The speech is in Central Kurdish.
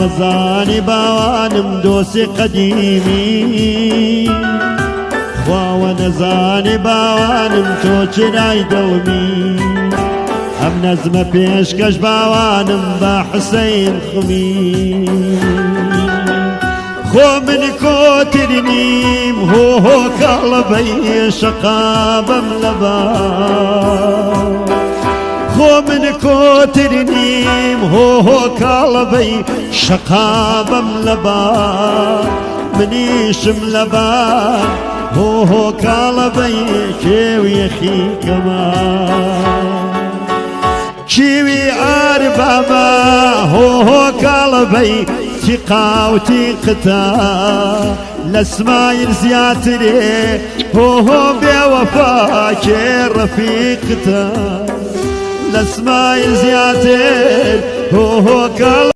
نەزانی باوانم دۆسی قەدیمی خواوە نەزانی باوانم تۆ چرای دەومی ئەم نەزمە پێشکەش باوانم بە حسەین خومی خۆ من کۆترنیم هۆ کاڵەبەی شەقابەم لەبار خۆ من کۆترنیم هۆ کاڵەبەی شەقابەم لەبار منیشم لەبار هۆ کاڵەبەی کێویەخی کەمان کیوی ئاربابە هۆ کاڵەبەی تیقاوتی قتا لەسمایر زیاترێ هۆ بێوەفا کێ ڕەفیقتە لەسمایر زیاتر هۆ کاڵ